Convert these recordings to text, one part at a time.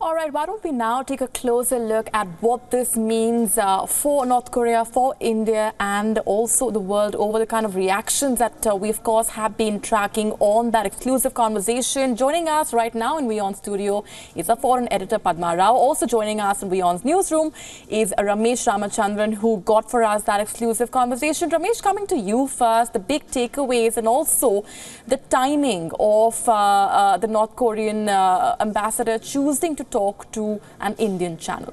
All right, why don't we now take a closer look at what this means for North Korea, for India, and also the world over, the kind of reactions that we, of course, have been tracking on that exclusive conversation. Joining us right now in WION studio is our foreign editor, Padma Rao. Also joining us in WION's newsroom is Ramesh Ramachandran, who got for us that exclusive conversation. Ramesh, coming to you first, the big takeaways and also the timing of the North Korean ambassador choosing to talk to an Indian channel.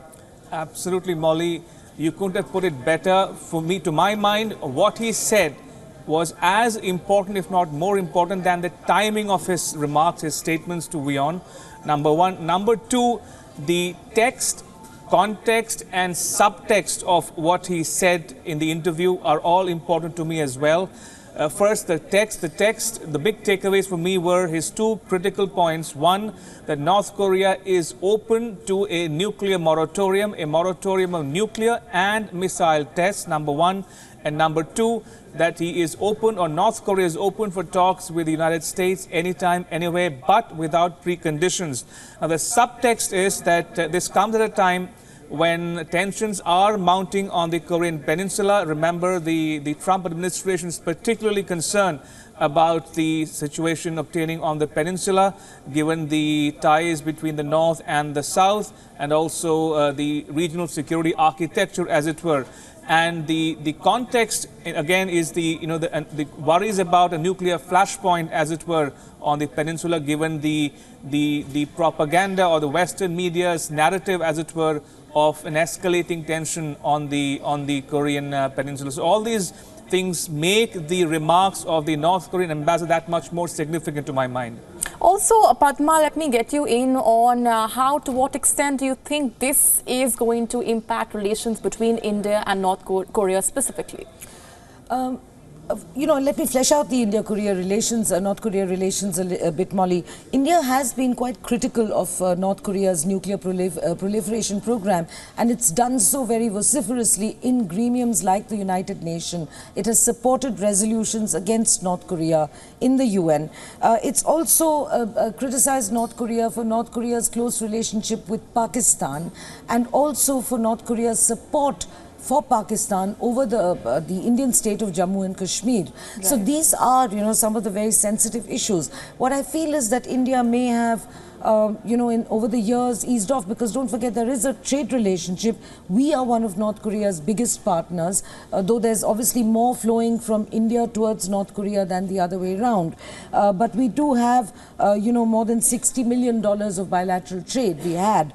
Absolutely, Molly. You couldn't have put it better. For me, to my mind, what he said was as important, if not more important, than the timing of his remarks, his statements to WION. Number one. Number two, the text, context and subtext of what he said in the interview are all important to me as well. First, the text. The big takeaways for me were his two critical points. One, that North Korea is open to a nuclear moratorium, a moratorium of nuclear and missile tests, number one. And number two, that he is open, or North Korea is open for talks with the United States anytime, anywhere, but without preconditions. Now, the subtext is that this comes at a time when tensions are mounting on the Korean Peninsula. Remember, the Trump administration is particularly concerned about the situation obtaining on the peninsula, given the ties between the North and the South, and also the regional security architecture, as it were. And the context, again, is the worries about a nuclear flashpoint, as it were, on the peninsula, given the propaganda or the Western media's narrative, as it were, of an escalating tension on the Korean peninsula. So all these things make the remarks of the North Korean ambassador that much more significant to my mind. Also, Padma, let me get you in on to what extent do you think this is going to impact relations between India and North Korea specifically? Let me flesh out the India-Korea relations, North Korea relations a bit, Molly. India has been quite critical of North Korea's nuclear proliferation program, and it's done so very vociferously in gremiums like the United Nations. It has supported resolutions against North Korea in the UN. It's also criticized North Korea for North Korea's close relationship with Pakistan, and also for North Korea's support for Pakistan over the Indian state of Jammu and Kashmir. Right. So these are, some of the very sensitive issues. What I feel is that India may have over the years eased off, because don't forget, there is a trade relationship. We are one of North Korea's biggest partners, though there's obviously more flowing from India towards North Korea than the other way around. But we do have, more than $60 million of bilateral trade we had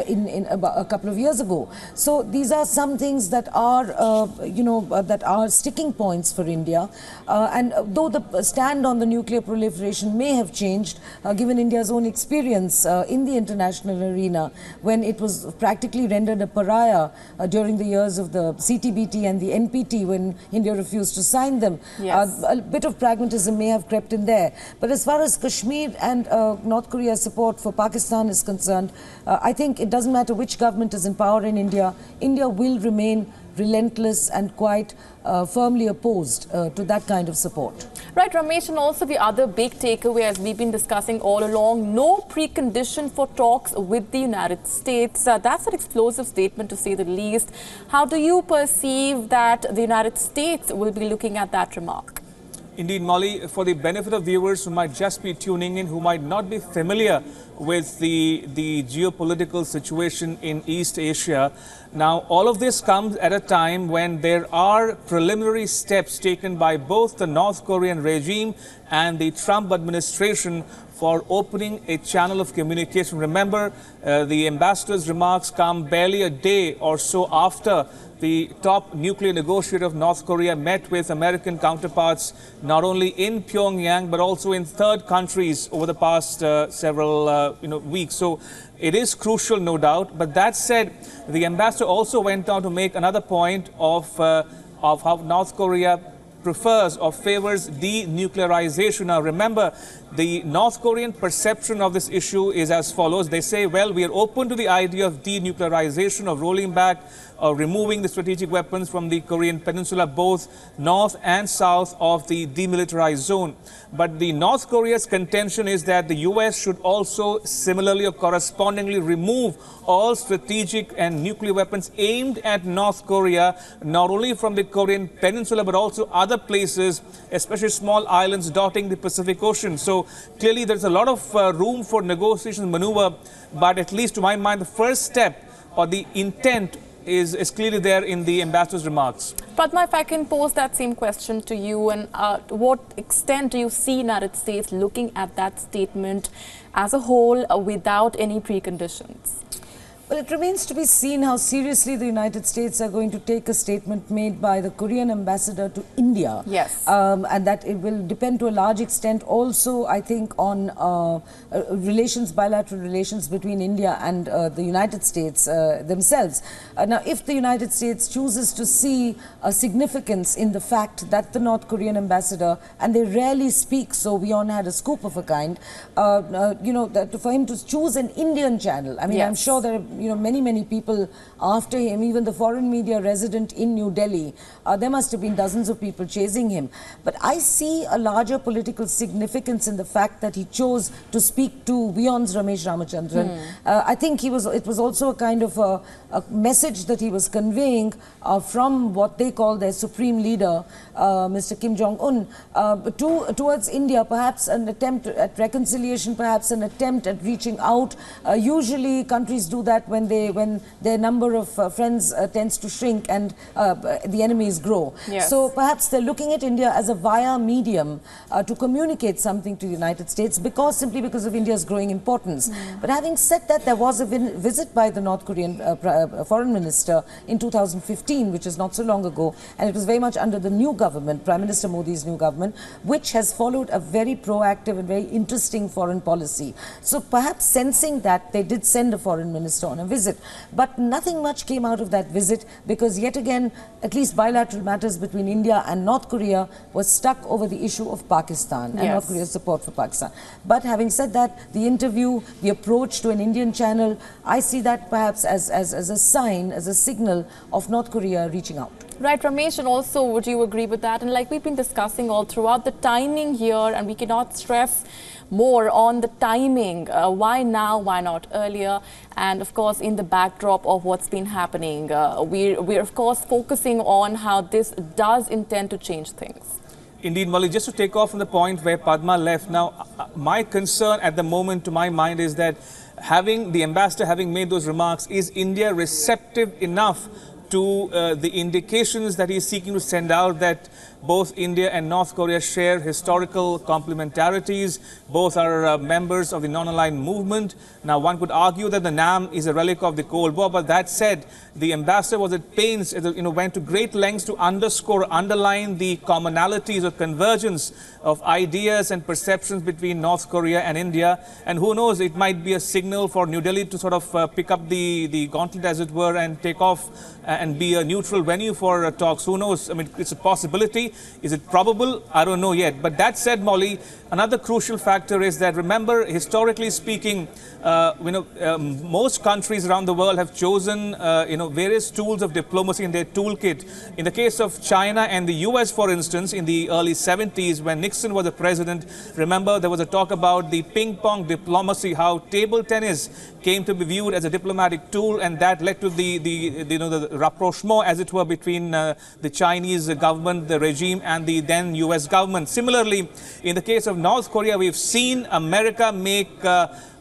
in about a couple of years ago. So these are some things that are, that are sticking points for India. And though the stand on the nuclear proliferation may have changed, given India's own experience in the international arena, when it was practically rendered a pariah during the years of the CTBT and the NPT, when India refused to sign them. Yes. A bit of pragmatism may have crept in there. But as far as Kashmir and North Korea's support for Pakistan is concerned, I think it doesn't matter which government is in power in India, India will remain relentless and quite firmly opposed to that kind of support. Right, Ramesh, and also the other big takeaway, as we've been discussing all along, no precondition for talks with the United States. That's an explosive statement, to say the least. How do you perceive that the United States will be looking at that remark? Indeed, Molly, for the benefit of viewers who might just be tuning in, who might not be familiar with the geopolitical situation in East Asia. Now, all of this comes at a time when there are preliminary steps taken by both the North Korean regime and the Trump administration for opening a channel of communication. Remember, the ambassador's remarks come barely a day or so after the top nuclear negotiator of North Korea met with American counterparts, not only in Pyongyang, but also in third countries over the past several weeks. So it is crucial, no doubt. But that said, the ambassador also went on to make another point of how North Korea prefers or favors denuclearization. Now, remember, The North Korean perception of this issue is as follows. They say, well, we are open to the idea of denuclearization, of rolling back, or removing the strategic weapons from the Korean peninsula, both north and south of the demilitarized zone. But the North Korea's contention is that the US should also similarly or correspondingly remove all strategic and nuclear weapons aimed at North Korea, not only from the Korean peninsula, but also other places, especially small islands dotting the Pacific Ocean. So clearly there's a lot of room for negotiation and maneuver, but at least to my mind, the first step or the intent is clearly there in the ambassador's remarks. Padma, if I can pose that same question to you, and to what extent do you see United States looking at that statement as a whole without any preconditions? Well, it remains to be seen how seriously the United States are going to take a statement made by the Korean ambassador to India. Yes. And that it will depend to a large extent also, I think, on relations, bilateral relations between India and the United States themselves. Now, if the United States chooses to see a significance in the fact that the North Korean ambassador, and they rarely speak, so WION had a scoop of a kind, you know, that for him to choose an Indian channel. I mean, yes. I'm sure there are many people after him, even the foreign media resident in New Delhi. There must have been dozens of people chasing him. But I see a larger political significance in the fact that he chose to speak to WION's Ramesh Ramachandran. I think it was also a kind of a message that he was conveying from what they call their supreme leader, Mr. Kim Jong-un, towards India, perhaps an attempt at reconciliation, perhaps an attempt at reaching out. Usually countries do that when their number of friends tends to shrink and the enemies grow. Yes. So perhaps they're looking at India as a via medium to communicate something to the United States, simply because of India's growing importance. But having said that, there was a visit by the North Korean foreign minister in 2015, which is not so long ago, and it was very much under the new government, Prime Minister Modi's new government, which has followed a very proactive and very interesting foreign policy. So perhaps sensing that, they did send a foreign minister on a visit. But nothing much came out of that visit, because yet again, at least bilateral matters between India and North Korea was stuck over the issue of Pakistan and North Korea's support for Pakistan. But having said that, the interview, the approach to an Indian channel, I see that perhaps as a sign, as a signal of North Korea reaching out. Right, Ramesh, and also would you agree with that? And like we've been discussing all throughout, the timing here, and we cannot stress more on the timing. Why now? Why not earlier? And of course, in the backdrop of what's been happening, we're of course focusing on how this does intend to change things. Indeed, Molly, just to take off from the point where Padma left, now my concern at the moment to my mind is that the ambassador having made those remarks, is India receptive enough to the indications that he is seeking to send out, that both India and North Korea share historical complementarities. Both are members of the non-aligned movement. Now, one could argue that the NAM is a relic of the Cold War, but that said, the ambassador was at pains, went to great lengths to underline the commonalities or convergence of ideas and perceptions between North Korea and India. And who knows, it might be a signal for New Delhi to sort of pick up the gauntlet, as it were, and take off and be a neutral venue for talks. Who knows? I mean, it's a possibility. Is it probable? I don't know yet. But that said, Molly, another crucial factor is that, remember, historically speaking, most countries around the world have chosen, various tools of diplomacy in their toolkit. In the case of China and the US, for instance, in the early 70s, when Nixon was the president, remember, there was a talk about the ping-pong diplomacy, how table tennis came to be viewed as a diplomatic tool, and that led to the rapprochement, as it were, between the Chinese government, the regime, and the then US government. Similarly, in the case of North Korea, we've seen America make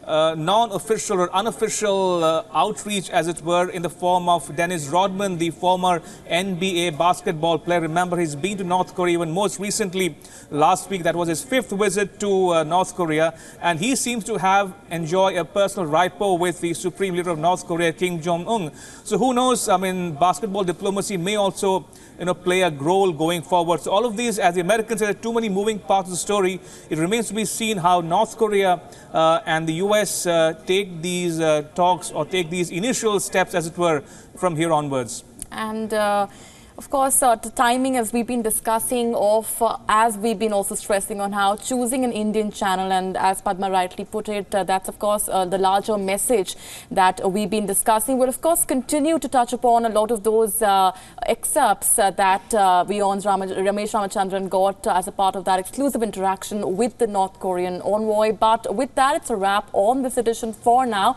non-official or unofficial outreach, as it were, in the form of Dennis Rodman, the former NBA basketball player. Remember, he's been to North Korea, even most recently last week. That was his 5th visit to North Korea, and he seems to enjoy a personal rapport with the supreme leader of North Korea, Kim Jong-un. So who knows? I mean, basketball diplomacy may also play a role going forward. So all of these, as the Americans said, too many moving parts of the story. It remains to be seen how North Korea and the US take these talks, or take these initial steps, as it were, from here onwards. And Of course, the timing, as we've been discussing, as we've been also stressing on how choosing an Indian channel, and as Padma rightly put it, that's of course the larger message that we've been discussing. We'll of course continue to touch upon a lot of those excerpts that WION's Ramesh Ramachandran got as a part of that exclusive interaction with the North Korean envoy. But with that, it's a wrap on this edition for now.